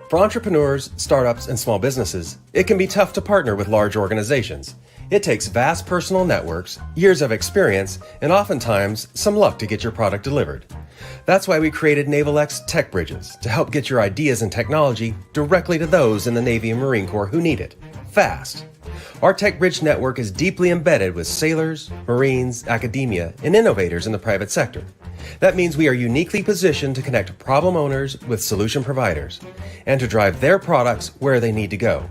For entrepreneurs, startups, and small businesses, it can be tough to partner with large organizations. It takes vast personal networks, years of experience, and oftentimes some luck to get your product delivered. That's why we created NavalX Tech Bridges to help get your ideas and technology directly to those in the Navy and Marine Corps who need it, fast. Our Tech Bridge network is deeply embedded with sailors, Marines, academia, and innovators in the private sector. That means we are uniquely positioned to connect problem owners with solution providers and to drive their products where they need to go.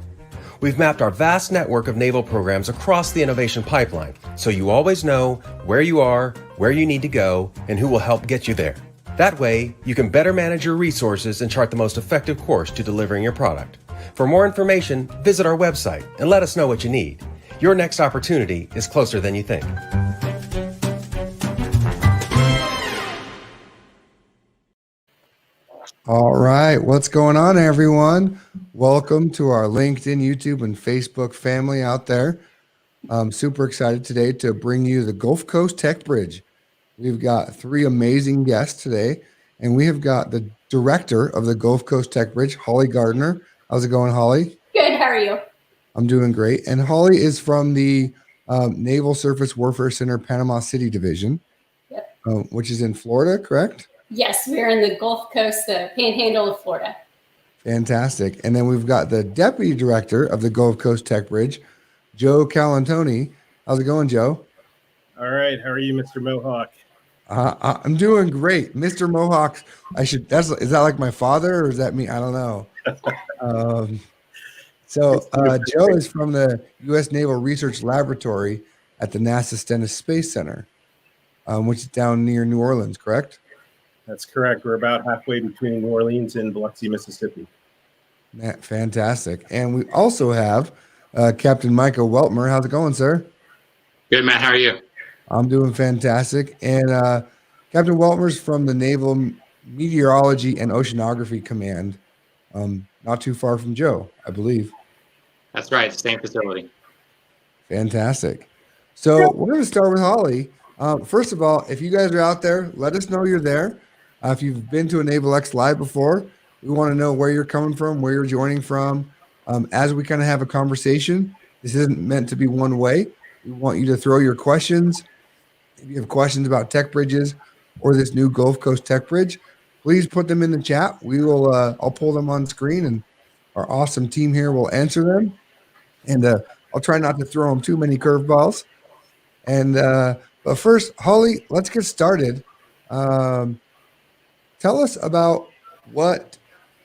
We've mapped our vast network of naval programs across the innovation pipeline, so you always know where you are, where you need to go, and who will help get you there. That way, you can better manage your resources and chart the most effective course to delivering your product. For more information, visit our website and let us know what you need. Your next opportunity is closer than you think. All right, what's going on, everyone? Welcome to our LinkedIn, YouTube, and Facebook family out there. I'm super excited today to bring you the Gulf Coast Tech Bridge. We've got three amazing guests today, and we have got the director of the Gulf Coast Tech Bridge, Holly Gardner. How's it going, Holly? Good, how are you? I'm doing great. And Holly is from the Naval Surface Warfare Center, Panama City Division, Yep. Which is in Florida, correct? Yes, we're in the Gulf Coast, the Panhandle of Florida. Fantastic. And then we've got the deputy director of the Gulf Coast Tech Bridge, Joe Calantoni. How's it going, Joe? All right. How are you, Mr. Mohawk? I'm doing great. Mr. Mohawk, is that like my father or is that me? I don't know. Joe is from the U.S. Naval Research Laboratory at the NASA Stennis Space Center, which is down near New Orleans, correct? That's correct. We're about halfway between New Orleans and Biloxi, Mississippi. Fantastic. And we also have Captain Micah Weltmer. How's it going, sir? Good, Matt. How are you? I'm doing fantastic. And Captain Weltmer's from the Naval Meteorology and Oceanography Command, not too far from Joe, I believe. That's right. Same facility. Fantastic. So we're going to start with Holly. First of all, if you guys are out there, let us know you're there. If you've been to a NavalX Live before, we want to know where you're coming from, where you're joining from. As we kind of have a conversation, this isn't meant to be one way. We want you to throw your questions. If you have questions about tech bridges or this new Gulf Coast Tech Bridge, please put them in the chat. We will. I'll pull them on screen, and our awesome team here will answer them. And I'll try not to throw them too many curveballs. And but first, Holly, let's get started. Tell us about what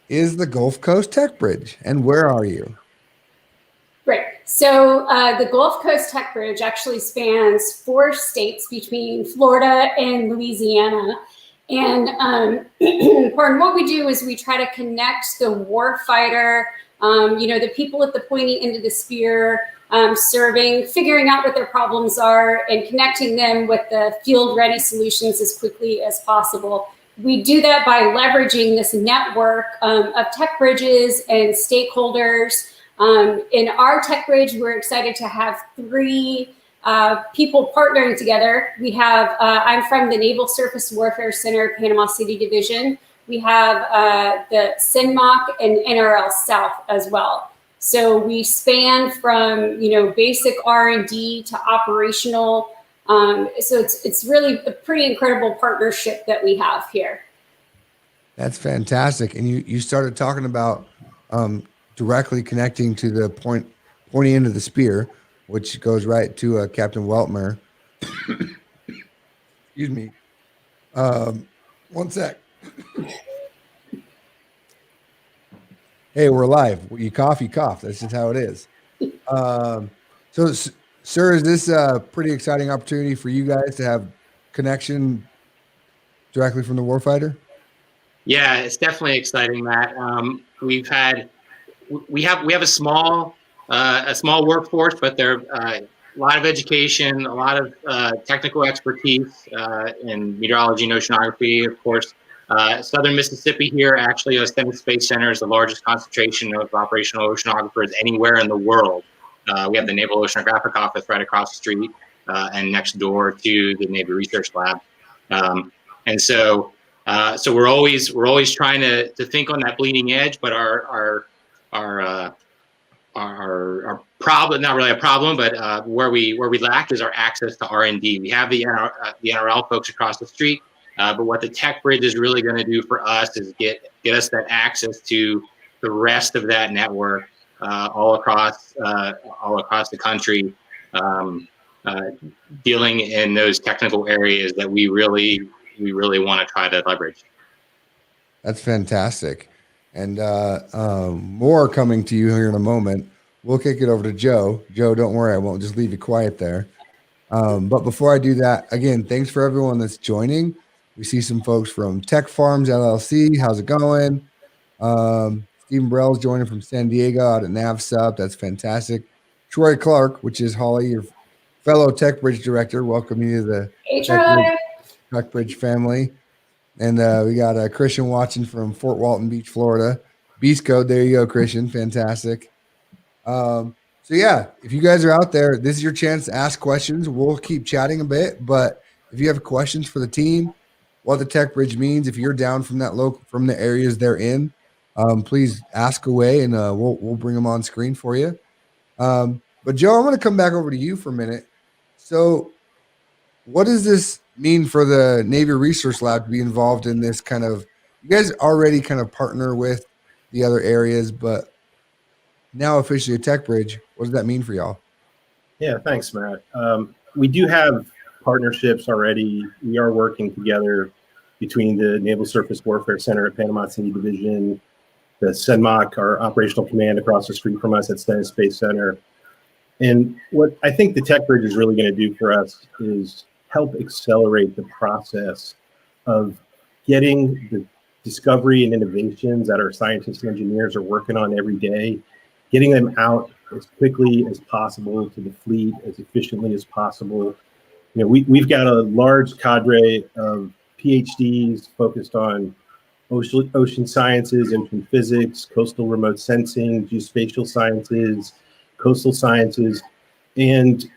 is the Gulf Coast Tech Bridge and where are you? Great. So the Gulf Coast Tech Bridge actually spans 4 states between Florida and Louisiana. And what we do is we try to connect the warfighter, the people at the pointy end of the spear, serving, figuring out what their problems are, and connecting them with the field-ready solutions as quickly as possible. We do that by leveraging this network of tech bridges and stakeholders. In our tech bridge, we're excited to have 3 people partnering together. We have, I'm from the Naval Surface Warfare Center, Panama City Division. We have the CINMOC and NRL South as well. So we span from, basic R&D to operational. So it's really a pretty incredible partnership that we have here. That's fantastic. And you started talking about directly connecting to the pointy end of the spear, which goes right to Captain Weltmer. Excuse me. One sec. Hey, we're live. You cough, you cough. That's just how it is. So, sir, is this a pretty exciting opportunity for you guys to have connection directly from the warfighter? Yeah, it's definitely exciting, Matt. We have a small workforce, but there a lot of education, a lot of technical expertise in meteorology and oceanography. Of course, Southern Mississippi here, actually, Stennis Space Center is the largest concentration of operational oceanographers anywhere in the world. We have the Naval Oceanographic Office right across the street and next door to the Navy Research Lab. And so So we're always trying to think on that bleeding edge, but our problem, not really a problem, but where we lack is our access to R&D. We have the NRL folks across the street, but what the tech bridge is really going to do for us is get us that access to the rest of that network all across the country, dealing in those technical areas that we really want to try to leverage. That's fantastic. And more coming to you here in a moment. We'll kick it over to Joe. Joe, don't worry, I won't just leave you quiet there. But before I do that, again, thanks for everyone that's joining. We see some folks from Tech Farms LLC. How's it going? Stephen Burrell's joining from San Diego out at NavSup. That's fantastic. Troy Clark, which is Holly, your fellow Tech Bridge director. Welcome you to the Tech Bridge family. And we got Christian watching from Fort Walton Beach, Florida. Beast Code, there you go, Christian. Fantastic. So yeah, if you guys are out there, this is your chance to ask questions. We'll keep chatting a bit, but if you have questions for the team, what the Tech Bridge means, if you're down from the areas they're in, please ask away, and we'll bring them on screen for you. But Joe, I'm going to come back over to you for a minute. So, what does this mean for the Navy Research Lab to be involved in this kind of? You guys already kind of partner with the other areas, but now officially a Tech Bridge. What does that mean for y'all? Yeah, thanks, Matt. We do have partnerships already. We are working together between the Naval Surface Warfare Center at Panama City Division, the CENMOC, our operational command across the street from us at Stennis Space Center. And what I think the Tech Bridge is really going to do for us is help accelerate the process of getting the discovery and innovations that our scientists and engineers are working on every day, getting them out as quickly as possible to the fleet, as efficiently as possible. You know, we've got a large cadre of PhDs focused on ocean sciences, ocean physics, coastal remote sensing, geospatial sciences, coastal sciences. And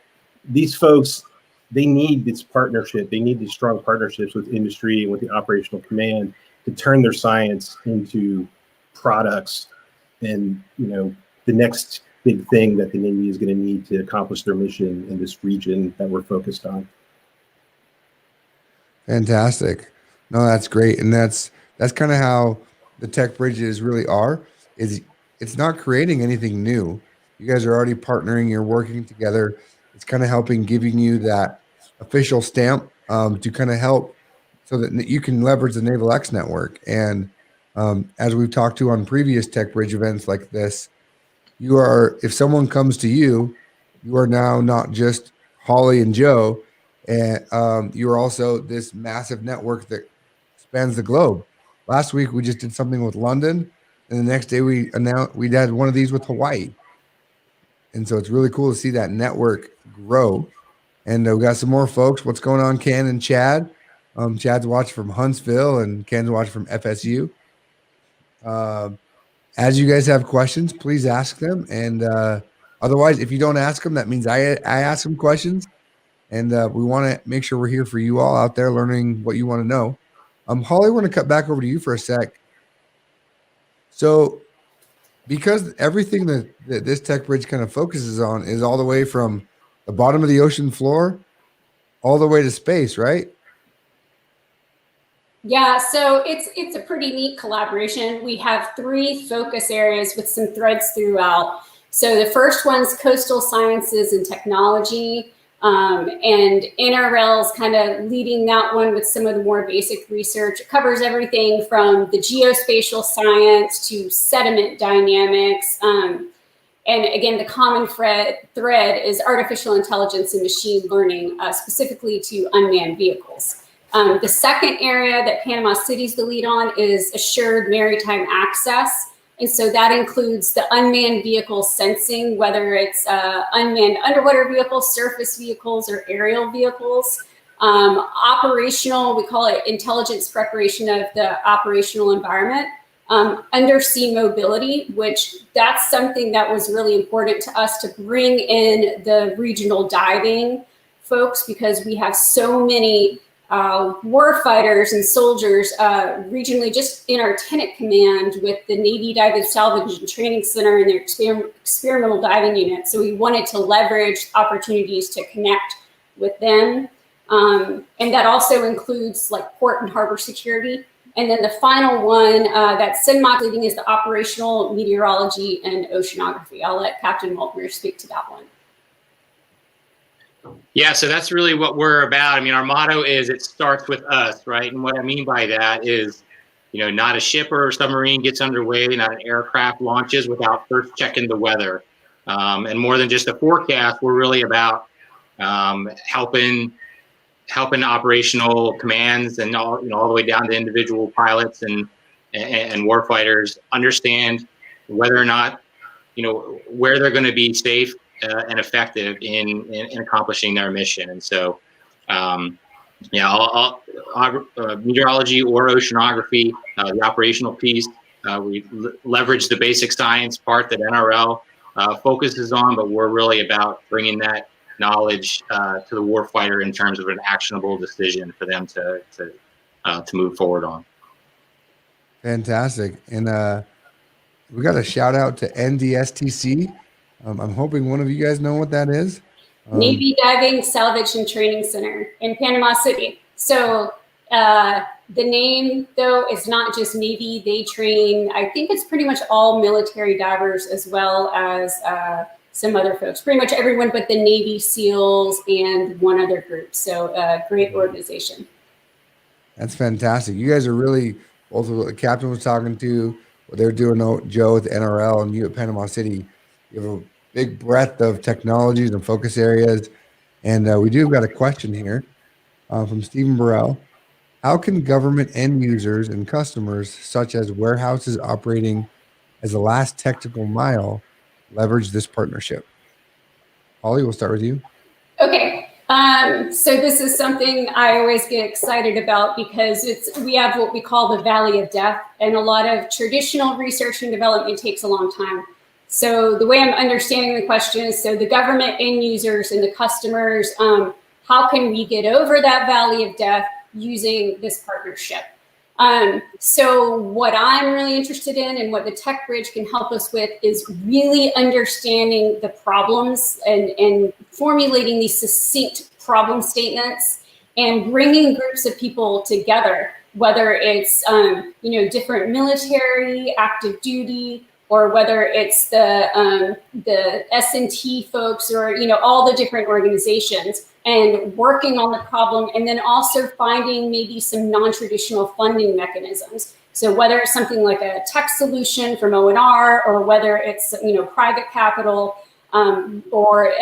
these folks, they need this partnership. They need these strong partnerships with industry and with the operational command to turn their science into products and, you know, the next big thing that the Navy is going to need to accomplish their mission in this region that we're focused on. Fantastic. No, that's great. And that's kind of how the Tech Bridges really are. Is it's not creating anything new. You guys are already partnering, you're working together. It's kind of giving you that official stamp to kind of help so that you can leverage the NavalX network. And as we've talked to on previous Tech Bridge events like this, if someone comes to you, you are now not just Holly and Joe, and you are also this massive network that spans the globe. Last week, we just did something with London, and the next day we announced we had one of these with Hawaii. And so it's really cool to see that network grow. And we got some more folks. What's going on, Ken and Chad? Chad's watching from Huntsville, and Ken's watching from FSU. As you guys have questions, please ask them. And otherwise, if you don't ask them, that means I ask them questions. And we want to make sure we're here for you all out there learning what you want to know. Holly, I want to cut back over to you for a sec. So because everything that this Tech Bridge kind of focuses on is all the way from the bottom of the ocean floor all the way to space, right? Yeah, so it's a pretty neat collaboration. We have 3 focus areas with some threads throughout. So the first one's coastal sciences and technology, and NRL's kind of leading that one with some of the more basic research. It covers everything from the geospatial science to sediment dynamics. And again, the common thread is artificial intelligence and machine learning, specifically to unmanned vehicles. The second area that Panama City's the lead on is assured maritime access. And so that includes the unmanned vehicle sensing, whether it's unmanned underwater vehicles, surface vehicles, or aerial vehicles. Operational, we call it intelligence preparation of the operational environment. Undersea mobility, which that's something that was really important to us to bring in the regional diving folks, because we have so many war fighters and soldiers regionally, just in our tenant command with the Navy Diving Salvage and Training Center and their experimental diving unit. So we wanted to leverage opportunities to connect with them. And that also includes like port and harbor security. And then the final one that CENMOC leading is the operational meteorology and oceanography. I'll let Captain Waltmer speak to that one. Yeah, so that's really what we're about. I mean, our motto is it starts with us, right? And what I mean by that is, not a ship or a submarine gets underway, not an aircraft launches without first checking the weather. And more than just a forecast, we're really about helping operational commands and all the way down to individual pilots and warfighters understand whether or not, where they're going to be safe and effective in accomplishing their mission. And so, meteorology or oceanography, the operational piece, we leverage the basic science part that NRL focuses on, but we're really about bringing that knowledge to the warfighter in terms of an actionable decision for them to move forward on. Fantastic. And we got a shout out to NDSTC. I'm hoping one of you guys know what that is. Navy Diving Salvage and Training Center in Panama City. So the name, though, is not just Navy. They train, I think it's pretty much all military divers as well as some other folks. Pretty much everyone but the Navy SEALs and one other group. So great organization. That's fantastic. You guys are really, both what the captain was talking to, what they're doing, Joe at the NRL and you at Panama City. You have a big breadth of technologies and focus areas. And we do got a question here from Stephen Burrell. How can government end users and customers, such as warehouses operating as the last technical mile, leverage this partnership? Holly, we'll start with you. Okay. So this is something I always get excited about because we have what we call the Valley of Death, and a lot of traditional research and development takes a long time. So the way I'm understanding the question is, so the government end users and the customers, how can we get over that Valley of Death using this partnership? So what I'm really interested in and what the Tech Bridge can help us with is really understanding the problems and formulating these succinct problem statements and bringing groups of people together, whether it's, different military, active duty, or whether it's the S&T folks or, all the different organizations and working on the problem, and then also finding maybe some non-traditional funding mechanisms. So whether it's something like a tech solution from O&R or whether it's, private capital or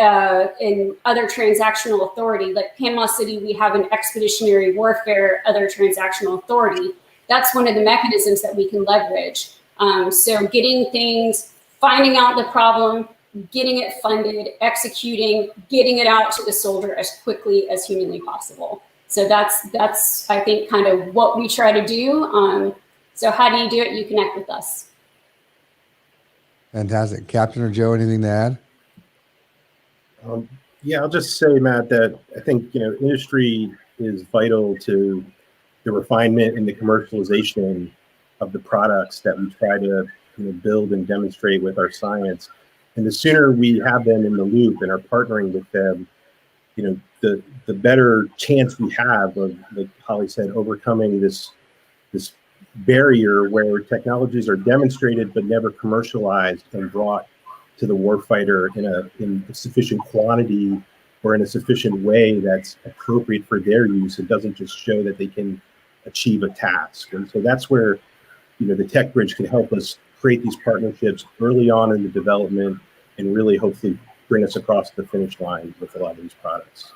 in other transactional authority, like Panama City, we have an expeditionary warfare, other transactional authority. That's one of the mechanisms that we can leverage. So getting things, finding out the problem, getting it funded, executing, getting it out to the soldier as quickly as humanly possible. So that's I think kind of what we try to do. So how do you do it? You connect with us. Fantastic. Captain or Joe, anything to add? Yeah, I'll just say, Matt, that I think, industry is vital to the refinement and the commercialization of the products that we try to build and demonstrate with our science. And the sooner we have them in the loop and are partnering with them, the better chance we have of, like Holly said, overcoming this barrier where technologies are demonstrated but never commercialized and brought to the warfighter in a sufficient quantity or in a sufficient way that's appropriate for their use. It doesn't just show that they can achieve a task. And so that's where the Tech Bridge can help us create these partnerships early on in the development and really hopefully bring us across the finish line with a lot of these products.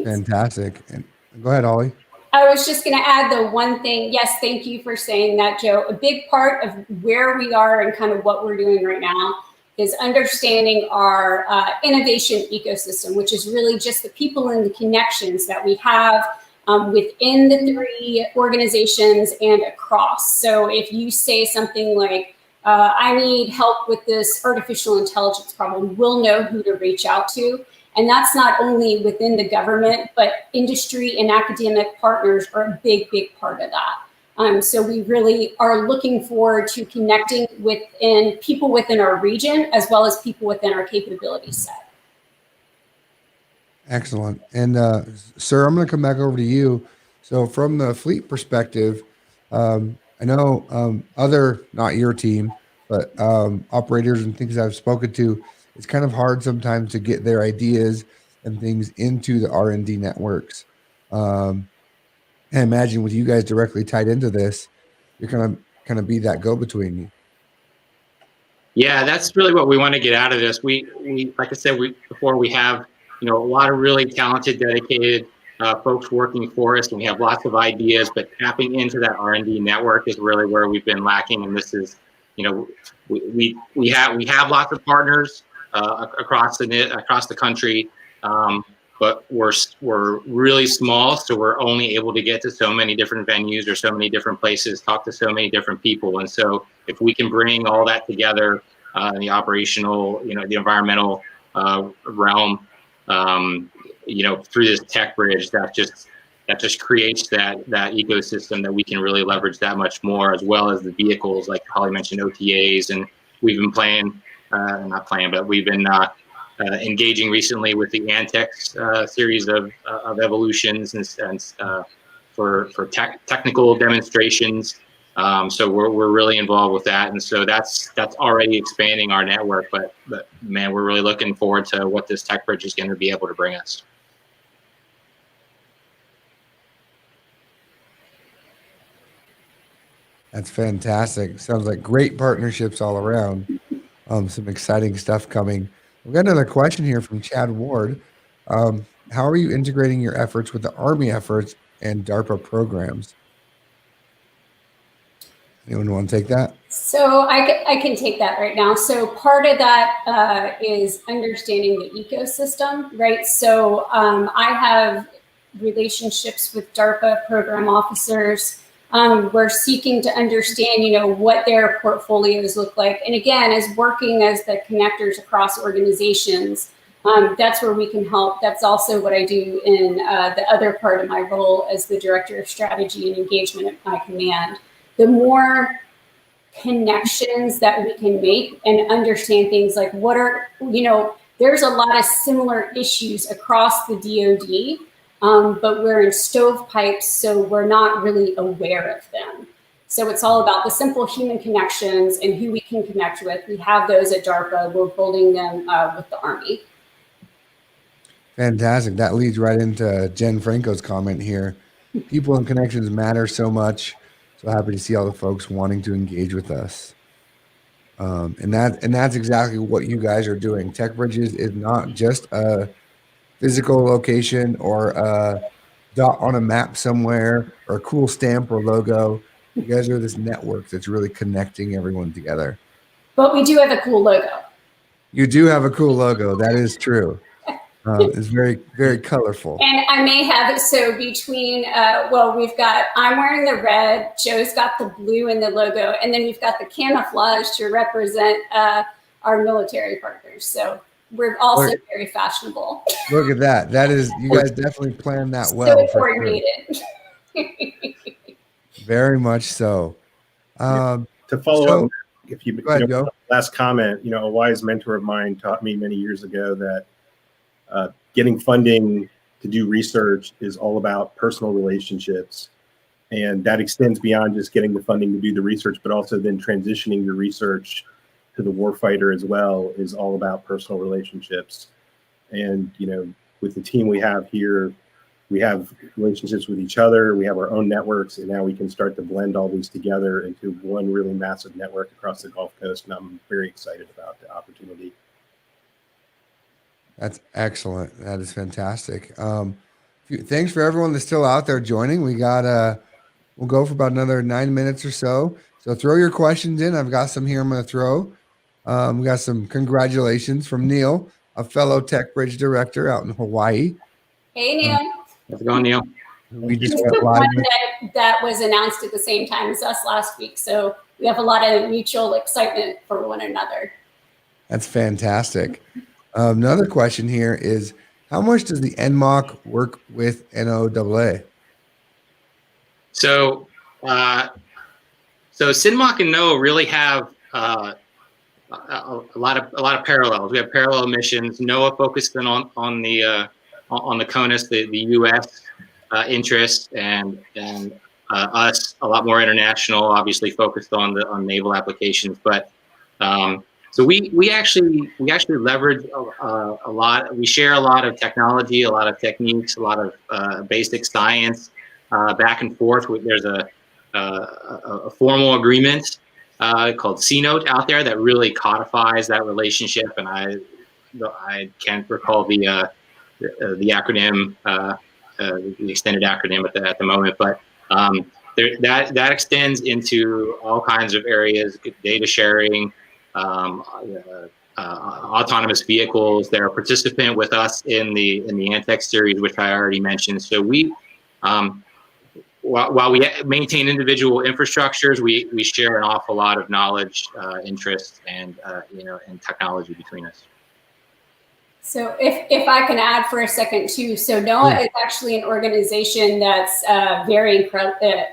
Fantastic. And go ahead, Ollie. I was just going to add the one thing. Yes, thank you for saying that, Joe. A big part of where we are and kind of what we're doing right now is understanding our innovation ecosystem, which is really just the people and the connections that we have within the three organizations and across. So if you say something like, I need help with this artificial intelligence problem, we'll know who to reach out to. And that's not only within the government, but industry and academic partners are a big, big part of that. So we really are looking forward to connecting within people within our region, as well as people within our capability set. Excellent. And sir, I'm going to come back over to you. So from the fleet perspective, I know other, not your team, but operators and things I've spoken to, it's kind of hard sometimes to get their ideas and things into the R&D networks. And imagine with you guys directly tied into this, you're going to kind of be that go-between. Yeah, that's really what we want to get out of this. We like I said before, we have a lot of really talented, dedicated folks working for us, and we have lots of ideas. But tapping into that R&D network is really where we've been lacking. And this is, we have lots of partners across the country, but we're really small, so we're only able to get to so many different venues or so many different places, talk to so many different people. And so if we can bring all that together in the operational, the environmental realm, through this tech bridge, that just creates that ecosystem that we can really leverage that much more, as well as the vehicles, like Holly mentioned, OTAs, and we've been we've been engaging recently with the Antex series of evolutions and for technical demonstrations. So we're really involved with that, and so that's already expanding our network. But man, we're really looking forward to what this tech bridge is going to be able to bring us. That's fantastic. Sounds like great partnerships all around. Some exciting stuff coming. We've got another question here from Chad Ward. How are you integrating your efforts with the Army efforts and DARPA programs? Anyone want to take that? So I can take that right now. So part of that is understanding the ecosystem, right? So I have relationships with DARPA program officers. We're seeking to understand, what their portfolios look like. And again, as working as the connectors across organizations, that's where we can help. That's also what I do in the other part of my role as the Director of Strategy and Engagement at my command. The more connections that we can make and understand things like there's a lot of similar issues across the DoD. But we're in stovepipes, so we're not really aware of them. So it's all about the simple human connections and who we can connect with. We have those at DARPA. We're building them with the Army. Fantastic. That leads right into Jen Franco's comment here. People and connections matter so much. So happy to see all the folks wanting to engage with us. And that's exactly what you guys are doing. Tech Bridges is not just a physical location or a dot on a map somewhere or a cool stamp or logo. You guys are this network that's really connecting everyone together. But we do have a cool logo. You do have a cool logo. That is true. It's very, very colorful. And I may have it. So between, I'm wearing the red, Joe's got the blue in the logo, and then we've got the camouflage to represent our military partners. So we're also very fashionable. Look at that. That is, you guys definitely planned that well. So coordinated. Sure. Very much so. To follow up, if you go ahead, Joe. Last comment, a wise mentor of mine taught me many years ago that getting funding to do research is all about personal relationships. And that extends beyond just getting the funding to do the research, but also then transitioning your research to the warfighter as well is all about personal relationships. And, with the team we have here, we have relationships with each other, we have our own networks, and now we can start to blend all these together into one really massive network across the Gulf Coast. And I'm very excited about the opportunity. That's excellent. That is fantastic. Thanks for everyone that's still out there joining. We'll go for about another 9 minutes or so. So throw your questions in. I've got some here I'm going to throw. We got some congratulations from Neil, a fellow Tech Bridge director out in Hawaii. Hey, Neil. How's it going, Neil? We just went live. That was announced at the same time as us last week. So we have a lot of mutual excitement for one another. That's fantastic. Another question here is, How much does the NMOC work with NOAA? So, so SINMOC and NOAA really have a lot of parallels. We have parallel missions. NOAA focused on the CONUS, the U.S. Interest, and us a lot more international, obviously focused on naval applications. But so we actually leverage a lot. We share a lot of technology, a lot of techniques, a lot of basic science back and forth. There's a formal agreement called C-Note out there that really codifies that relationship, and I can't recall the acronym, the extended acronym at the moment, but that extends into all kinds of areas: data sharing, autonomous vehicles. They're a participant with us in the Antex series, which I already mentioned. So we while we maintain individual infrastructures, we share an awful lot of knowledge, interest, and and technology between us. So if I can add for a second too, so NOAA is actually an organization that's very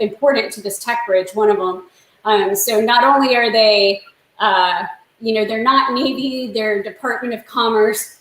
important to this tech bridge, one of them. So not only are they, they're not Navy, they're Department of Commerce.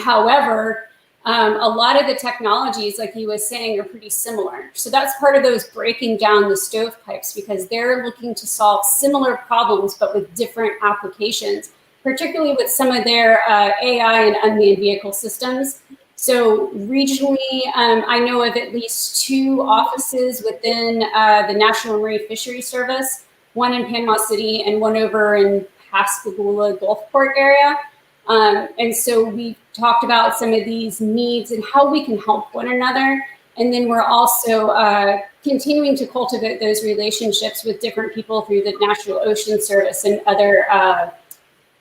However, a lot of the technologies, like you was saying, are pretty similar. So that's part of those breaking down the stovepipes, because they're looking to solve similar problems, but with different applications, particularly with some of their AI and unmanned vehicle systems. So regionally, I know of at least 2 offices within the National Marine Fisheries Service, one in Panama City and one over in Pascagoula Gulfport area. And so we talked about some of these needs and how we can help one another. And then we're also continuing to cultivate those relationships with different people through the National Ocean Service and other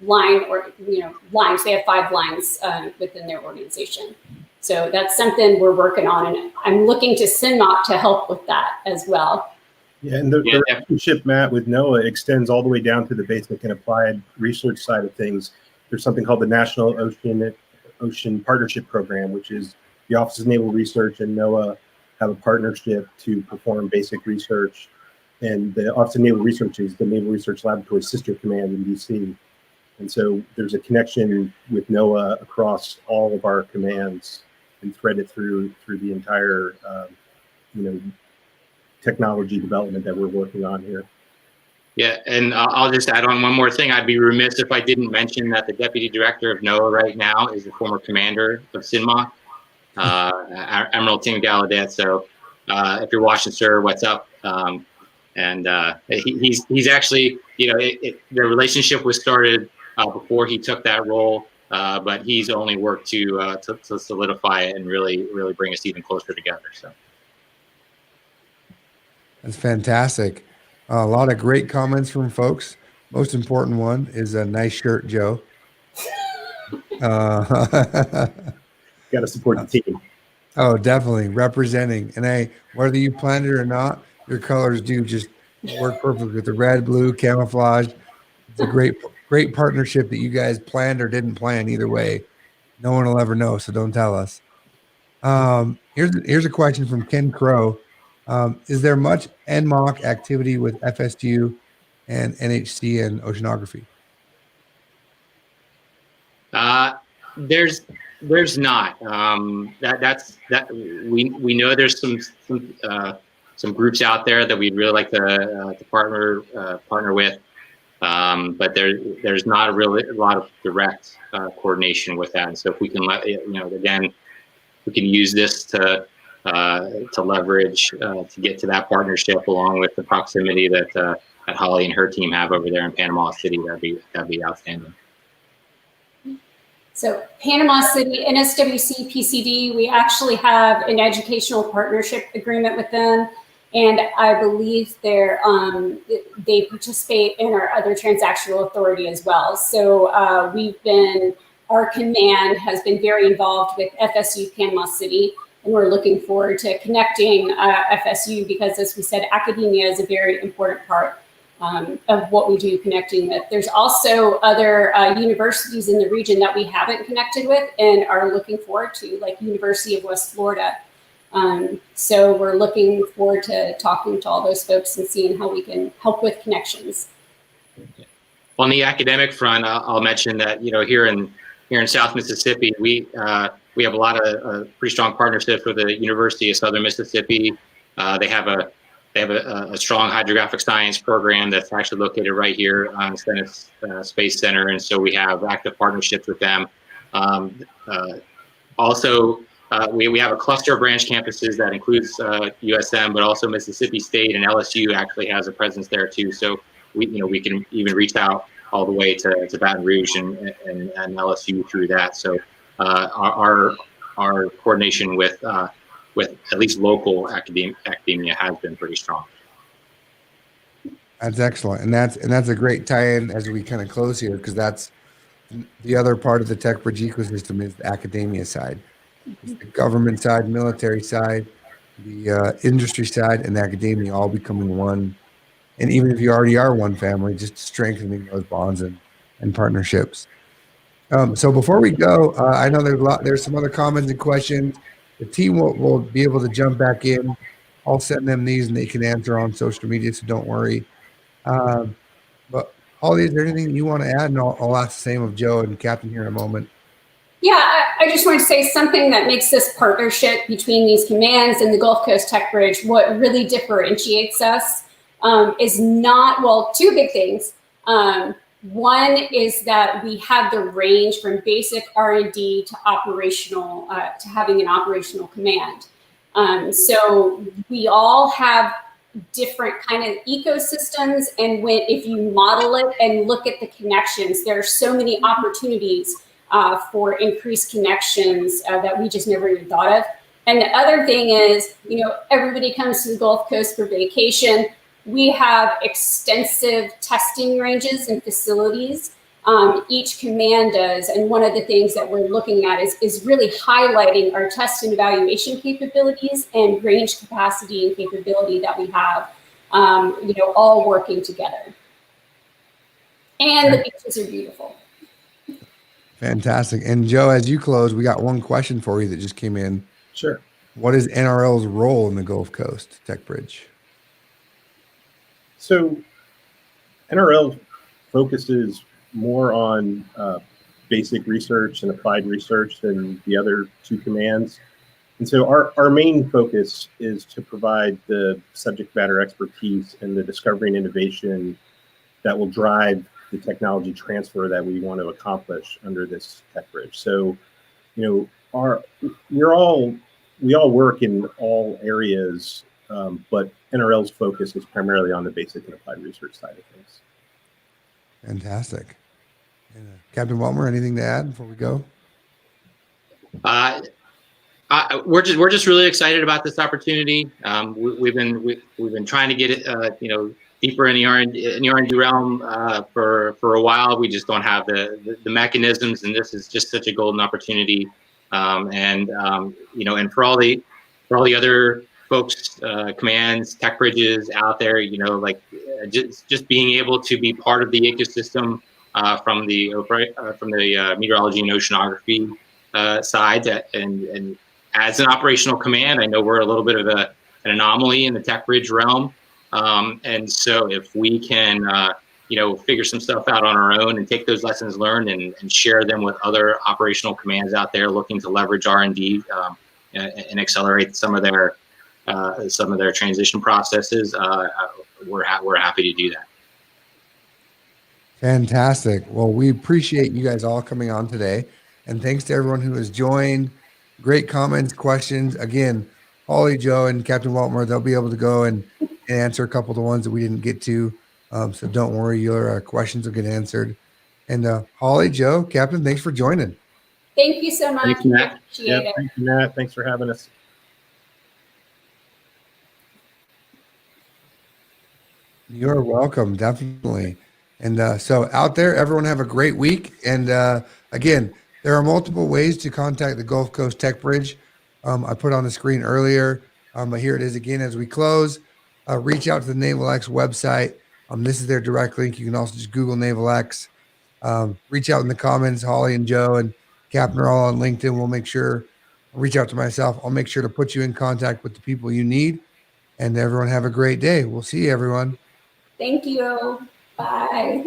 lines. They have 5 lines within their organization. So that's something we're working on, and I'm looking to SINMOC to help with that as well. Yeah, and the relationship, Matt, with NOAA extends all the way down to the basic and applied research side of things. There's something called the National Ocean Partnership Program, which is the Office of Naval Research and NOAA have a partnership to perform basic research. And the Office of Naval Research is the Naval Research Laboratory sister command in DC. And so there's a connection with NOAA across all of our commands and threaded through the entire, technology development that we're working on here. Yeah, and I'll just add on one more thing. I'd be remiss if I didn't mention that the deputy director of NOAA right now is the former commander of SINMOC, Admiral Tim Gallaudet. So if you're watching, sir, what's up? He's actually, the relationship was started before he took that role, but he's only worked to solidify it and really bring us even closer together. So that's fantastic. A lot of great comments from folks. Most important one is a nice shirt, Joe. Got to support the team. Oh, definitely representing. And whether you planned it or not, your colors do just work perfectly with the red, blue, camouflage. It's a great partnership that you guys planned or didn't plan. Either way, no one will ever know, so don't tell us. Here's a question from Ken Crow. Is there much NMOC activity with FSU and NHC and oceanography? There's not. We know there's some groups out there that we'd really like to partner with, but there's not a lot of direct coordination with that. And so if we can again, we can use this to leverage to get to that partnership, along with the proximity that Holly and her team have over there in Panama City. That'd be outstanding. So Panama City, NSWC, PCD, we actually have an educational partnership agreement with them, and I believe they participate in our other transactional authority as well. So our command has been very involved with FSU Panama City, and we're looking forward to connecting FSU because, as we said, academia is a very important part of what we do connecting with. There's also other universities in the region that we haven't connected with and are looking forward to, like University of West Florida. So we're looking forward to talking to all those folks and seeing how we can help with connections. On the academic front, I'll mention that here in South Mississippi, we have a lot of pretty strong partnerships with the University of Southern Mississippi. They have a strong hydrographic science program that's actually located right here on Stennis Space Center, and so we have active partnerships with them. Also, we have a cluster of branch campuses that includes USM, but also Mississippi State and LSU actually has a presence there too. So we can even reach out all the way to Baton Rouge and LSU through that. So our coordination with at least local academia has been pretty strong. That's excellent, and that's a great tie-in as we kind of close here, because that's the other part of the TechBridge ecosystem is the academia side, it's the government side, military side, the industry side, and the academia all becoming one. And even if you already are one family, just strengthening those bonds and partnerships. So before we go, I know there's some other comments and questions. The team will be able to jump back in. I'll send them these and they can answer on social media, so don't worry. But Holly, is there anything you want to add? And I'll ask the same of Joe and Captain here in a moment. Yeah, I just want to say something that makes this partnership between these commands and the Gulf Coast Tech Bridge, what really differentiates us is two big things. One is that we have the range from basic R&D to operational, to having an operational command. So we all have different kind of ecosystems, and if you model it and look at the connections, there are so many opportunities for increased connections that we just never even thought of. And the other thing is, everybody comes to the Gulf Coast for vacation. We have extensive testing ranges and facilities. Each command does, and one of the things that we're looking at is really highlighting our test and evaluation capabilities and range capacity and capability that we have, all working together. And the beaches are beautiful. Fantastic. And Joe, as you close, we got one question for you that just came in. Sure. What is NRL's role in the Gulf Coast Tech Bridge? So NRL focuses more on basic research and applied research than the other two commands. And so our main focus is to provide the subject matter expertise and the discovery and innovation that will drive the technology transfer that we want to accomplish under this tech bridge. So, we all work in all areas, but NRL's focus is primarily on the basic and applied research side of things. Fantastic. And, Captain Walmer, anything to add before we go? We're just really excited about this opportunity. We've been trying to get it, deeper in the R&D realm for a while. We just don't have the mechanisms, and this is just such a golden opportunity. And for all the other folks, commands, tech bridges out there, just being able to be part of the ecosystem from the meteorology and oceanography side, and as an operational command, I know we're a little bit of an anomaly in the tech bridge realm. And so if we can, figure some stuff out on our own and take those lessons learned and share them with other operational commands out there looking to leverage R&D and accelerate some of their transition processes, we're happy to do that. Fantastic. Well, we appreciate you guys all coming on today, and thanks to everyone who has joined. Great comments, questions. Again, Holly, Joe, and Captain Waltmer, they'll be able to go and answer a couple of the ones that we didn't get to. So don't worry, your questions will get answered. And Holly, Joe, Captain, thanks for joining. Thank you so much. Thank you, Matt. Appreciate it. Thank you, Matt. Thanks for having us. You're welcome, definitely. And so out there, everyone have a great week. And again, there are multiple ways to contact the Gulf Coast Tech Bridge. I put on the screen earlier, but here it is again as we close. Reach out to the NavalX website. This is their direct link. You can also just Google NavalX. Reach out in the comments. Holly and Joe and Captain are all on LinkedIn. We'll make sure, reach out to myself. I'll make sure to put you in contact with the people you need. And everyone have a great day. We'll see you, everyone. Thank you. Bye.